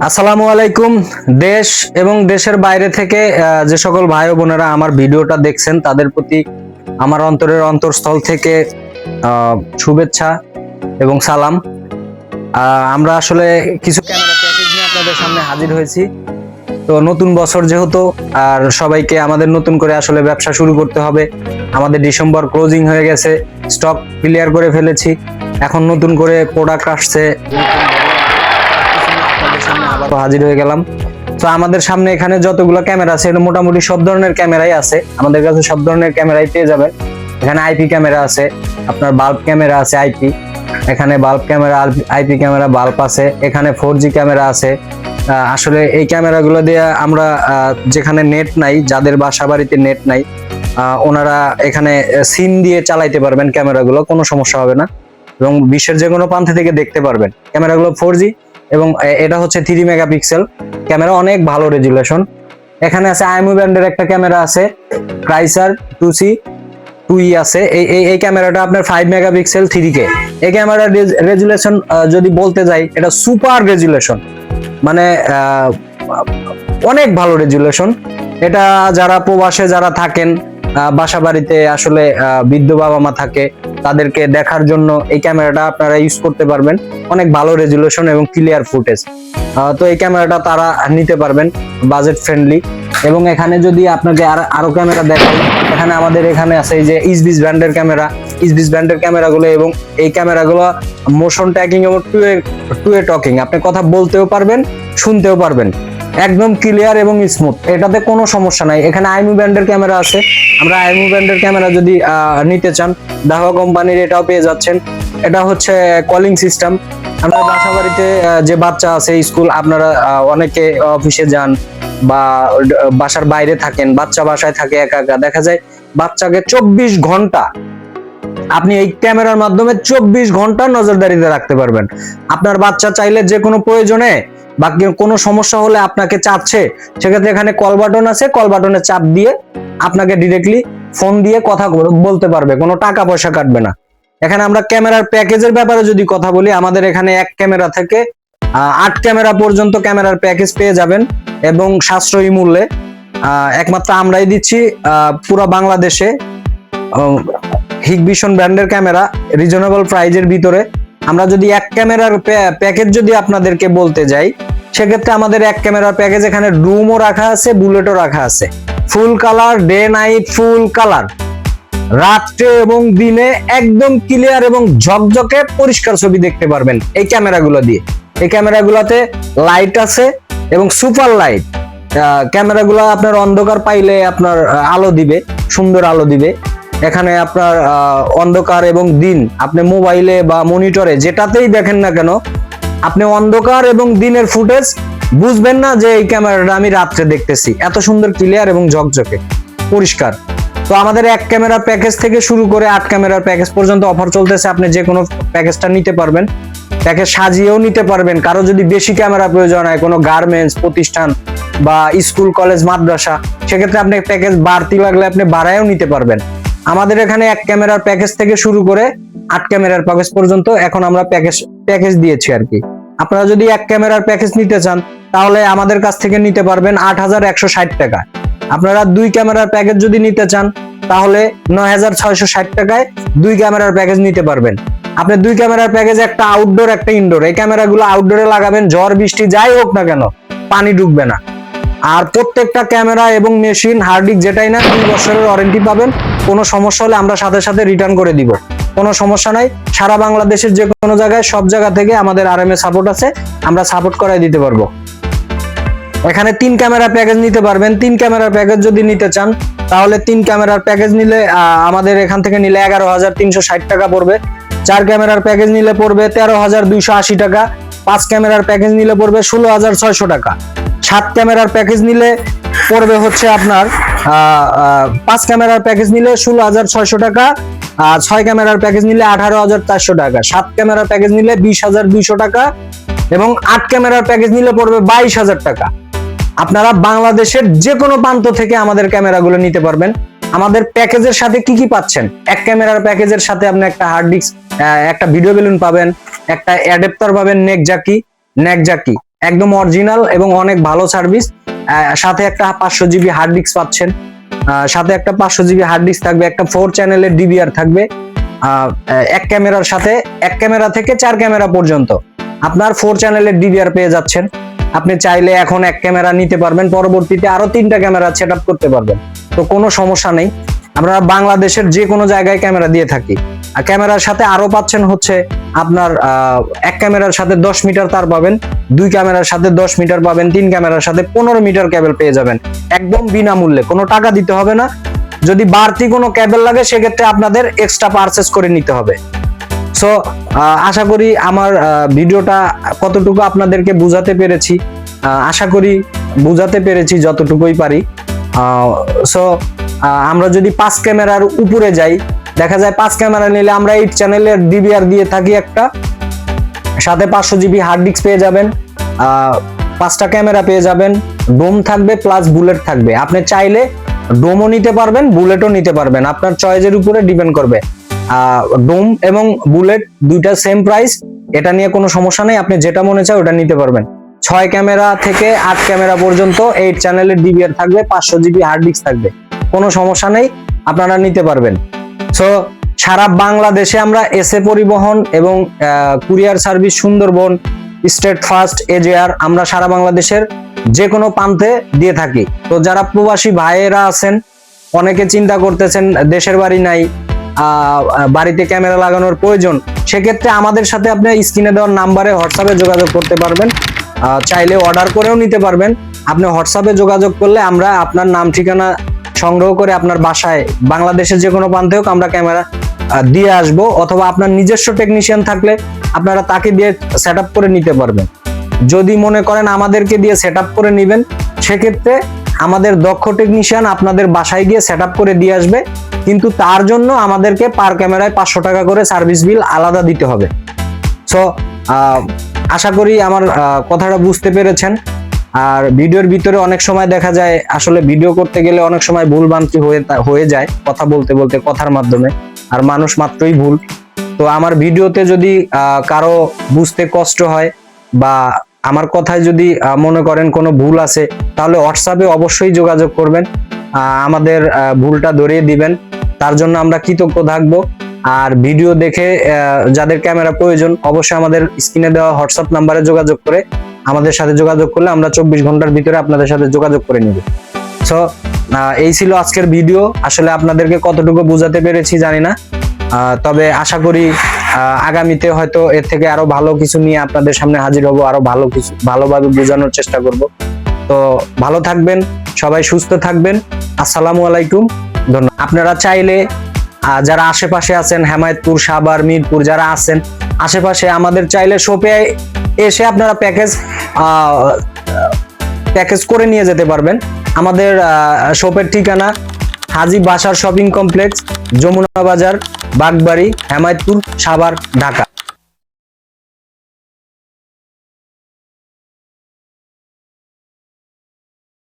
আসসালামু আলাইকুম। দেশ এবং দেশের বাইরে থেকে যে সকল ভাই ও বোনেরা আমার ভিডিওটা দেখছেন তাদের প্রতি আমার অন্তরের অন্তরস্থল থেকে শুভেচ্ছা এবং সালাম। আমরা আসলে কিছু ক্যামেরা প্যাকেজ নিয়ে আপনাদের সামনে হাজির হয়েছি। তো নতুন বছর যেহেতু, আর সবাইকে আমাদের নতুন করে আসলে ব্যবসা শুরু করতে হবে। আমাদের ডিসেম্বর ক্লোজিং হয়ে গেছে, স্টক ক্লিয়ার করে ফেলেছি, এখন নতুন করে প্রোডাক্ট আসছে, আবার হাজির হয়ে গেলাম। তো আমাদের সামনে এখানে যতগুলো ক্যামেরা আছে এটা মোটামুটি সব ধরনের ক্যামেরাই আছে, আমাদের কাছে সব ধরনের ক্যামেরাই পেয়ে যাবেন। এখানে আইপি ক্যামেরা আছে, আপনার বাল্ব ক্যামেরা আছে আইপি, এখানে bulb camera IP camera bulb আছে, এখানে 4G ক্যামেরা আছে। আসলে এই ক্যামেরাগুলো দিয়ে আমরা যেখানে নেট নাই, যাদের বাসা বাড়িতে নেট নাই, ওনারা এখানে সিম দিয়ে চালাইতে পারবেন ক্যামেরাগুলো, কোনো সমস্যা হবে না এবং বিশ্বের যে কোনো প্রান্ত থেকে দেখতে পারবেন। ক্যামেরাগুলো 4G এবং এটা হচ্ছে 3 মেগাপিক্সেল ক্যামেরা, অনেক ভালো রেজুলেশন। এখানে আছে আইএমও ব্র্যান্ডের একটা ক্যামেরা আছে, ক্রাইসার 2C 2E আছে। এই ক্যামেরাটা আপনার 5 মেগাপিক্সেল 3K। এই ক্যামেরার রেজুলেশন যদি বলতে যাই, এটা সুপার রেজুলেশন, মানে অনেক ভালো রেজুলেশন। এটা যারা প্রবাসে যারা থাকেন, বাসা বাড়িতে আসলে বৃদ্ধ বাবা মা থাকে, তাদেরকে দেখার জন্য এই ক্যামেরাটা আপনারা ইউজ করতে পারবেন। অনেক ভালো রেজুলেশন এবং ক্লিয়ার ফুটেজ। তো এই ক্যামেরাটা তারা নিতে পারবেন, বাজেট ফ্রেন্ডলি। এবং এখানে যদি আপনাকে আরো ক্যামেরা দেখাই, এখানে আমাদের এখানে আছে এই যে ইসবিস ব্র্যান্ডের ক্যামেরা, ইসবিস ব্র্যান্ডের ক্যামেরাগুলো, এবং এই ক্যামেরাগুলো মোশন ট্র্যাকিং এবং টু এ টকিং, আপনি কথা বলতেও পারবেন, শুনতেও পারবেন, একদম ক্লিয়ার এবং স্মুথ, এটাতে কোনো সমস্যা নাই। এখানে আইএমও ব্র্যান্ডের ক্যামেরা আছে, আমরা আইএমও ব্র্যান্ডের ক্যামেরা যদি নিতে চান দাহা কোম্পানির এটাও পেয়ে যাচ্ছেন। এটা হচ্ছে কলিং সিস্টেম। আমরা বাসা বাড়িতে যে বাচ্চা আছে, স্কুল, আপনারা অনেকে অফিসে যান বা বাসার বাইরে থাকেন, বাচ্চা বাসায় থাকে একা একা, দেখা যায় বাচ্চাকে 24 ঘন্টা আপনি এই ক্যামেরার মাধ্যমে 24 ঘন্টা নজরদারিতে রাখতে পারবেন। আপনার বাচ্চা চাইলে যে কোনো প্রয়োজনে বা কোনো সমস্যা হলে আপনাকে চাচ্ছে, সেক্ষেত্রে এখানে কল বাটন আছে, কল বাটনে চাপ দিয়ে আপনাকে ডিরেক্টলি ফোন দিয়ে কথা বলতে পারবে, কোনো টাকা পয়সা কাটবে না। এখানে আমরা ক্যামেরার প্যাকেজের ব্যাপারে যদি কথা বলি, আমাদের এখানে 1 ক্যামেরা থেকে 8 ক্যামেরা পর্যন্ত ক্যামেরার প্যাকেজ পেয়ে যাবেন এবং সাশ্রয়ী মূল্যে। একমাত্র আমরাই দিচ্ছি পুরো বাংলাদেশে হিগভিশন ব্র্যান্ডের ক্যামেরা রিজনেবল প্রাইজের ভিতরে। আমরা যদি 1 ক্যামেরার প্যাকেজ যদি আপনাদেরকে বলতে যাই, সেক্ষেত্রে আমাদের 1 ক্যামেরার প্যাকেজ এখানে ড্রুমও রাখা আছে, বুলেটও রাখা আছে, full colour, day night full colour, রাত্রে এবং দিনে একদম ক্লিয়ার এবং ঝকঝকে পরিষ্কার ছবি দেখতে পারবেন এই ক্যামেরাগুলো দিয়ে। এই ক্যামেরাগুলোতে লাইট আছে এবং সুপার লাইট। ক্যামেরাগুলো আপনার অন্ধকার পাইলে আপনার আলো দিবে, সুন্দর আলো দিবে। এখানে আপনার অন্ধকার এবং দিন, আপনি মোবাইলে বা মনিটরে যেটাতেই দেখেন না কেন, আপনি অন্ধকার এবং দিনের ফুটেজ বুঝবেন না যে এই ক্যামেরাটা আমি রাত্রে দেখতেছি, এত সুন্দর ক্লিয়ার এবং ঝকঝকে পরিষ্কার। তো আমাদের 1 ক্যামেরার প্যাকেজ থেকে শুরু করে 8 ক্যামেরার প্যাকেজ পর্যন্ত অফার চলতেছে। আপনি যে কোনো প্যাকেজটা নিতে পারবেন, প্যাকেজ সাজিয়েও নিতে পারবেন। কারো যদি বেশি ক্যামেরা প্রয়োজন হয়, কোনো গার্মেন্টস প্রতিষ্ঠান বা স্কুল কলেজ মাদ্রাসা, সেক্ষেত্রে আপনি প্যাকেজ বাড়তি লাগলে আপনি বাড়ায়ও নিতে পারবেন। আমাদের এখানে 1 ক্যামেরার প্যাকেজ থেকে শুরু করে 8 ক্যামেরার প্যাকেজ পর্যন্ত এখন আমরা প্যাকেজ দিয়েছি আর কি। আপনারা যদি 1 ক্যামেরার প্যাকেজ নিতে চান, তাহলে আমাদের কাছ থেকে নিতে পারবেন 8160 টাকা। আপনারা 2 ক্যামেরার প্যাকেজ যদি নিতে চান, তাহলে 9660 টাকায় 2 ক্যামেরার প্যাকেজ নিতে পারবেন। আপনি 2 ক্যামেরার প্যাকেজ, একটা আউটডোর একটা ইনডোর। এই ক্যামেরাগুলো আউটডোরে লাগাবেন, ঝড় বৃষ্টি যাই হোক না কেন পানি ঢুকবে না। আর প্রত্যেকটা ক্যামেরা এবং মেশিন হার্ড ডিস্ক যেটাই না, 2 বছরের ওয়ারেন্টি পাবেন। কোনো সমস্যা হলে আমরা সাথে সাথে রিটার্ন করে দিব, কোনো সমস্যা নাই। সারা বাংলাদেশের যে কোনো জায়গায়, সব জায়গা থেকে আমাদের আরএমএ সাপোর্ট আছে, আমরা সাপোর্ট করাই দিতে পারবো। এখানে 3 ক্যামেরা প্যাকেজ নিতে পারবেন। 3 ক্যামেরার প্যাকেজ যদি নিতে চান, তাহলে 3 ক্যামেরার প্যাকেজ নিলে আমাদের এখান থেকে নিলে 11360 টাকা পড়বে। 4 ক্যামেরার প্যাকেজ নিলে পড়বে 13280 টাকা। 5 ক্যামেরার প্যাকেজ নিলে পড়বে 16600 টাকা। 7 ক্যামেরার প্যাকেজ নিলে পড়বে হচ্ছে আপনার 5 ক্যামেরার প্যাকেজ নিলে 16600 টাকা। 6 ক্যামেরার প্যাকেজ নিলে 18400 টাকা। 7 ক্যামেরার প্যাকেজ নিলে 20200 টাকা এবং 8 ক্যামেরার প্যাকেজ নিলে পড়বে 22000 টাকা। আপনারা বাংলাদেশের যে কোনো প্রান্ত থেকে আমাদের ক্যামেরাগুলো নিতে পারবেন। আমাদের প্যাকেজের সাথে কি কি পাচ্ছেন? 1 ক্যামেরার প্যাকেজের সাথে আপনি একটা হার্ড ডিস্ক, একটা ভিডিও বেলুন পাবেন, একটা অ্যাডাপ্টার পাবেন, নেক জাকি, একদম অরিজিনাল এবং অনেক ভালো সার্ভিস। সাথে একটা 500 জিবি হার্ড ডিস্ক পাচ্ছেন, সাথে একটা 500 জিবি হার্ড ডিস্ক থাকবে, একটা 4 চ্যানেলের ডিভিআর থাকবে, এক ক্যামেরার সাথে, এক ক্যামেরা থেকে 4 ক্যামেরা পর্যন্ত আপনার 4 চ্যানেলের ডিভিআর পেয়ে যাচ্ছেন। আপনি চাইলে এখন এক ক্যামেরা নিতে পারবেন, পরবর্তীতে আরো 3টা ক্যামেরা সেট আপ করতে পারবেন, তো কোনো সমস্যা নেই। আমরা বাংলাদেশের যে কোনো জায়গায় ক্যামেরা দিয়ে থাকি। আর ক্যামেরার সাথে আরো পাচ্ছেন হচ্ছে আপনার এক ক্যামেরার সাথে 10 মিটার তার পাবেন, 2 ক্যামেরার সাথে 10 মিটার পাবেন, 3 ক্যামেরার সাথে 15 মিটার কেবল পেয়ে যাবেন একদম বিনামূল্যে, কোনো টাকা দিতে হবে না। যদি বাড়তি কোনো কেবল লাগে সেক্ষেত্রে আপনাদের এক্সট্রা পারচেজ করে নিতে হবে। সো আশা করি আমার ভিডিওটা কতটুকু আপনাদেরকে বুঝাতে পেরেছি, আশা করি বুঝাতে পেরেছি যতটুকুই পারি। সো আমরা যদি 5 ক্যামেরার উপরে যাই, দেখা যায় 5 ক্যামেরা নিলে আমরা 8 চ্যানেলের ডিভিআর দিয়ে থাকি একটা, সাথে 500 জিবি হার্ড ডিস্ক পেয়ে যাবেন, 5টা ক্যামেরা পেয়ে যাবেন, ডোম থাকবে প্লাস বুলেট থাকবে। আপনি চাইলে ডোমও নিতে পারবেন, বুলেটও নিতে পারবেন, আপনার চয়েসের উপরে ডিপেন্ড করবে। ডোম এবং বুলেট দুইটা সেম প্রাইস, এটা নিয়ে কোনো সমস্যা নেই, আপনি যেটা মনে চায় ওটা নিতে পারবেন। 6 ক্যামেরা থেকে 8 ক্যামেরা পর্যন্ত 8 চ্যানেলের ডিভিআর থাকবে, 500 জিবি হার্ড ডিস্ক থাকবে, কোনো সমস্যা নেই, আপনারা নিতে পারবেন। সো সারা বাংলাদেশে আমরা এসএ পরিবহন এবং courier service Sundarban, state first, এজেআর, আমরা সারা বাংলাদেশের যে কোনো প্রান্তে দিয়ে থাকি। তো যারা প্রবাসী ভাইয়েরা আছেন, অনেকে চিন্তা করতেছেন দেশের বাড়ি নাই, বাড়িতে ক্যামেরা লাগানোর প্রয়োজন, সেক্ষেত্রে আমাদের সাথে আপনি স্ক্রিনে দেওয়ার নাম্বারে হোয়াটসঅ্যাপে যোগাযোগ করতে পারবেন, চাইলে অর্ডার করেও নিতে পারবেন। আপনি হোয়াটসঅ্যাপে যোগাযোগ করলে আমরা আপনার নাম ঠিকানা সংগ্রহ করে আপনার বাসায় বাংলাদেশের যে কোনো প্রান্তে হোক আমরা ক্যামেরা দিয়ে আসবো, অথবা আপনার নিজস্ব টেকনিশিয়ান থাকলে আপনারা তাকে দিয়ে সেট আপ করে নিতে পারবেন। যদি মনে করেন আমাদেরকে দিয়ে সেট আপ করে নেবেন, সেক্ষেত্রে আমাদের দক্ষ টেকনিশিয়ান আপনাদের বাসায় গিয়ে সেট আপ করে দিয়ে আসবে, কিন্তু তার জন্য আমাদেরকে পার ক্যামেরায় 500 টাকা করে সার্ভিস বিল আলাদা দিতে হবে। সো আশা করি আমার কথাটা বুঝতে পেরেছেন। আর ভিডিওর ভিতরে অনেক সময় দেখা যায় আসলে ভিডিও করতে গেলে অনেক সময় ভুল ভ্রান্তি হয়ে যায় কথা বলতে বলতে, কথার মাধ্যমে, আর মানুষ মাত্রই ভুল। তো আমার ভিডিওতে যদি কারো বুঝতে কষ্ট হয় বা আমার কথায় যদি মনে করেন কোনো ভুল আছে, তাহলে হোয়াটসঅ্যাপে অবশ্যই যোগাযোগ করবেন, আমাদের ভুলটা ধরিয়ে দিবেন, তার জন্য আমরা কৃতজ্ঞ থাকবো। আর ভিডিও দেখে যাদের ক্যামেরা প্রয়োজন অবশ্যই আমাদের স্ক্রিনে দেওয়া হোয়াটসঅ্যাপ নাম্বারে যোগাযোগ করে আমাদের সাথে যোগাযোগ করলে আমরা 24 ঘন্টার ভিতরে আপনাদের সাথে যোগাযোগ করে নিব। সো এই ছিল আজকের ভিডিও। আসলে আপনাদেরকে কতটুকু বোঝাতে পেরেছি জানি না, তবে আশা করি আগামীতে হয়তো এর থেকে আরো ভালো কিছু নিয়ে আপনাদের সামনে হাজির হব, আরো ভালো কিছু ভালোভাবে বোঝানোর চেষ্টা করব। তো ভালো থাকবেন সবাই, সুস্থ থাকবেন, আসসালামু আলাইকুম, ধন্যবাদ। আপনারা চাইলে যারা আশেপাশে আছেন, হেমায়েতপুর, সাভার, মিরপুর যারা আছেন আশেপাশে, আমাদের চাইলে শপে এসে আপনারা প্যাকেজ করে নিয়ে যেতে পারবেন। আমাদের শপের ঠিকানা হাজি বাসার শপিং কমপ্লেক্স, যমুনা বাজার, বাগবাড়ি, হেমায়েতপুর, সাভার, ঢাকা।